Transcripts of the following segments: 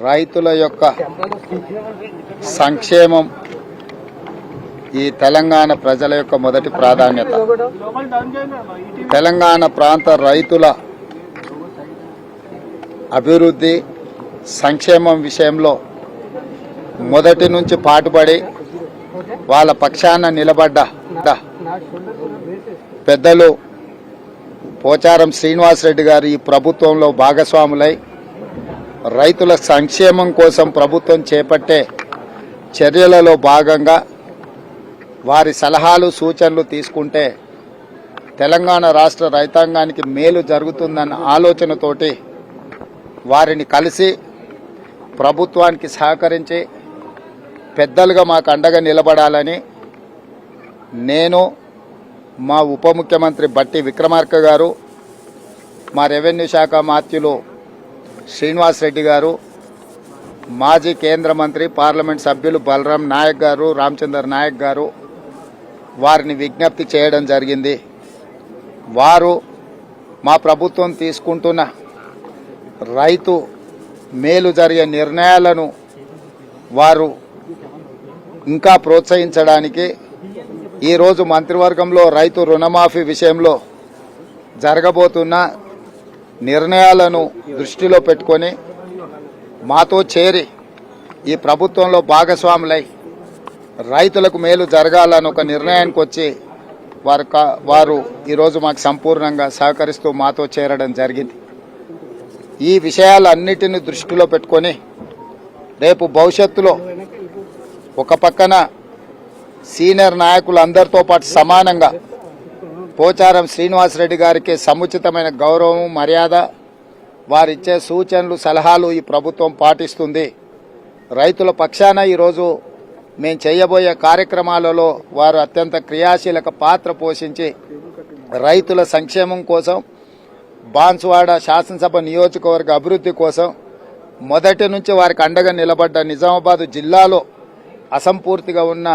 రైతుల యొక్క సంక్షేమం ఈ తెలంగాణ ప్రజల యొక్క మొదటి ప్రాధాన్యత. తెలంగాణ ప్రాంత రైతుల అభివృద్ధి సంక్షేమం విషయంలో మొదటి నుంచి పాటుపడి వాళ్ళ పక్షాన నిలబడ్డ పెద్దలు పోచారం శ్రీనివాసరెడ్డి గారు ఈ ప్రభుత్వంలో భాగస్వాములై రైతుల సంక్షేమం కోసం ప్రభుత్వం చేపట్టే చర్యలలో భాగంగా వారి సలహాలు సూచనలు తీసుకుంటే తెలంగాణ రాష్ట్ర రైతాంగానికి మేలు జరుగుతుందన్న ఆలోచనతోటి వారిని కలిసి ప్రభుత్వానికి సహకరించి పెద్దలుగా మాకు అండగా నిలబడాలని నేను, మా ఉప ముఖ్యమంత్రి బట్టి విక్రమార్క గారు, మా రెవెన్యూ శాఖ మాత్యులు శ్రీనివాసరెడ్డి గారు, మాజీ కేంద్ర మంత్రి పార్లమెంట్ సభ్యులు బలరాం నాయక్ గారు, రామచందర్ నాయక్ గారు వారిని విజ్ఞప్తి చేయడం జరిగింది. వారు మా ప్రభుత్వం తీసుకుంటున్న రైతు మేలు జరిగే నిర్ణయాలను వారు ఇంకా ప్రోత్సహించడానికి ఈరోజు మంత్రివర్గంలో రైతు రుణమాఫీ విషయంలో జరగబోతున్న నిర్ణయాలను దృష్టిలో పెట్టుకొని మాతో చేరి ఈ ప్రభుత్వంలో భాగస్వాములై రైతులకు మేలు జరగాలని ఒక నిర్ణయానికి వచ్చి వారు ఈరోజు మాకు సంపూర్ణంగా సహకరిస్తూ మాతో చేరడం జరిగింది. ఈ విషయాలన్నిటిని దృష్టిలో పెట్టుకొని రేపు భవిష్యత్తులో ఒక పక్కన సీనియర్ నాయకులందరితో పాటు సమానంగా పోచారం శ్రీనివాసరెడ్డి గారికి సముచితమైన గౌరవం, మర్యాద, వారిచ్చే సూచనలు, సలహాలు ఈ ప్రభుత్వం పాటిస్తుంది. రైతుల పక్షాన ఈరోజు మేము చేయబోయే కార్యక్రమాలలో వారు అత్యంత క్రియాశీలక పాత్ర పోషించి రైతుల సంక్షేమం కోసం, బాన్సువాడ శాసనసభ నియోజకవర్గ అభివృద్ధి కోసం మొదటి నుంచి వారికి అండగా నిలబడ్డ నిజామాబాద్ జిల్లాలో అసంపూర్తిగా ఉన్న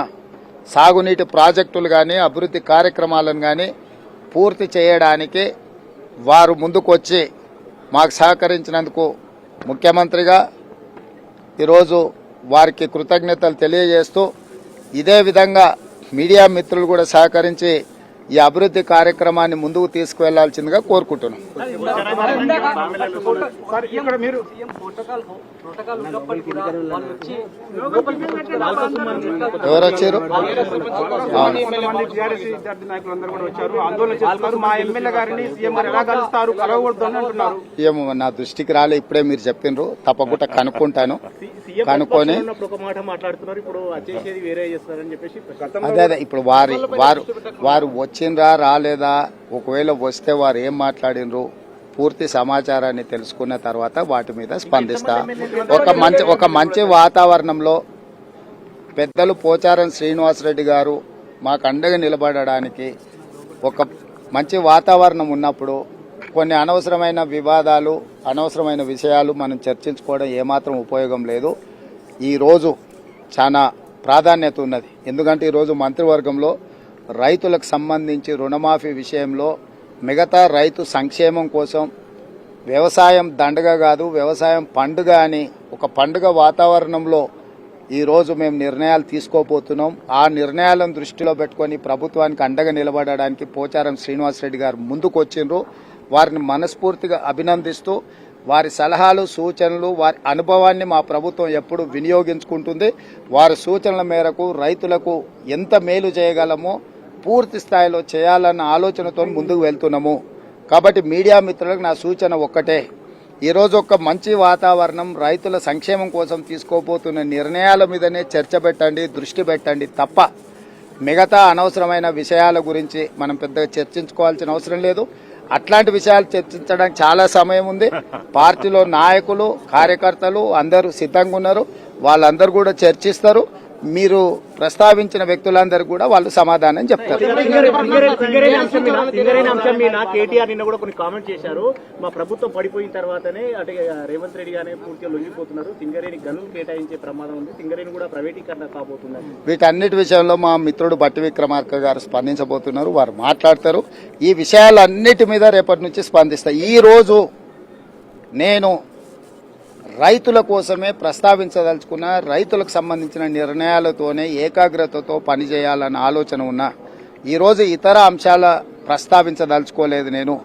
సాగునీటి ప్రాజెక్టులు కానీ, అభివృద్ధి కార్యక్రమాలను కానీ పూర్తి చేయడానికి వారు ముందుకొచ్చి మాకు సహకరించినందుకు ముఖ్యమంత్రిగా ఈరోజు వారికి కృతజ్ఞతలు తెలియజేస్తూ, ఇదే విధంగా మీడియా మిత్రులు కూడా సహకరించి ఈ అభివృద్ధి కార్యక్రమాన్ని ముందుకు తీసుకువెళ్లాల్సిందిగా కోరుకుంటున్నాం. ఎవరు వచ్చారు? ఏమో నా దృష్టికి రాలే, ఇప్పుడే మీరు చెప్పిండ్రు, తప్పకుండా కనుక్కుంటాను. కనుక్కొని అదే ఇప్పుడు వారు వచ్చిండ్రా రాలేదా, ఒకవేళ వస్తే వారు ఏం మాట్లాడినరు పూర్తి సమాచారాన్ని తెలుసుకున్న తర్వాత వాటి మీద స్పందిస్తా. ఒక మంచి వాతావరణంలో పెద్దలు పోచారం శ్రీనివాసరెడ్డి గారు మాకు అండగా నిలబడడానికి ఒక మంచి వాతావరణం ఉన్నప్పుడు కొన్ని అనవసరమైన వివాదాలు, అనవసరమైన విషయాలు మనం చర్చించుకోవడం ఏమాత్రం ఉపయోగం లేదు. ఈరోజు చాలా ప్రాధాన్యత ఉన్నది. ఎందుకంటే ఈరోజు మంత్రివర్గంలో రైతులకు సంబంధించి రుణమాఫీ విషయంలో మిగతా రైతు సంక్షేమం కోసం వ్యవసాయం దండగ కాదు, వ్యవసాయం పండుగ అని ఒక పండుగ వాతావరణంలో ఈరోజు మేము నిర్ణయాలు తీసుకోబోతున్నాం. ఆ నిర్ణయాలను దృష్టిలో పెట్టుకొని ప్రభుత్వానికి అండగా నిలబడడానికి పోచారం శ్రీనివాసరెడ్డి గారు ముందుకు వచ్చిండ్రు. వారిని మనస్ఫూర్తిగా అభినందిస్తూ వారి సలహాలు, సూచనలు, వారి అనుభవాన్ని మా ప్రభుత్వం ఎప్పుడు వినియోగించుకుంటుంది. వారి సూచనల మేరకు రైతులకు ఎంత మేలు చేయగలమో పూర్తి స్థాయిలో చేయాలన్న ఆలోచనతో ముందుకు వెళ్తున్నాము. కాబట్టి మీడియా మిత్రులకు నా సూచన ఒక్కటే, ఈరోజు ఒక మంచి వాతావరణం, రైతుల సంక్షేమం కోసం తీసుకోబోతున్న నిర్ణయాల మీదనే చర్చ పెట్టండి, దృష్టి పెట్టండి తప్ప మిగతా అనవసరమైన విషయాల గురించి మనం పెద్దగా చర్చించుకోవాల్సిన అవసరం లేదు. అట్లాంటి విషయాలు చర్చించడానికి చాలా సమయం ఉంది. పార్టీలో నాయకులు, కార్యకర్తలు అందరూ సిద్ధంగా ఉన్నారు. వాళ్ళందరూ కూడా చర్చిస్తారు. మీరు ప్రస్తావించిన వ్యక్తులందరూ కూడా వాళ్ళు సమాధానం చెప్తారు. కేటీఆర్ నిన్న కూడా కొన్ని కామెంట్ చేశారు, మా ప్రభుత్వం పడిపోయిన తర్వాతనే అంటే రేవంత్ రెడ్డి గానే పూర్తిగా లొంగిపోతున్నారు, సింగరేణి గనులు కేటాయించే ప్రమాదం ఉంది, సింగరేణి కూడా ప్రైవేటీకరణ కాబోతున్నారు. వీటన్నిటి విషయంలో మా మిత్రుడు బట్టి విక్రమార్క గారు స్పందించబోతున్నారు. వారు మాట్లాడతారు. ఈ విషయాలన్నిటి మీద రేపటి నుంచి స్పందిస్తారు. ఈ రోజు నేను రైతుల కోసమే ప్రస్తావించదలుచుకున్న, రైతులకు సంబంధించిన నిర్ణయాలతోనే ఏకాగ్రతతో పనిచేయాలన్న ఆలోచన ఉన్నా ఈరోజు ఇతర అంశాల ప్రస్తావించదలుచుకోలేదు నేను.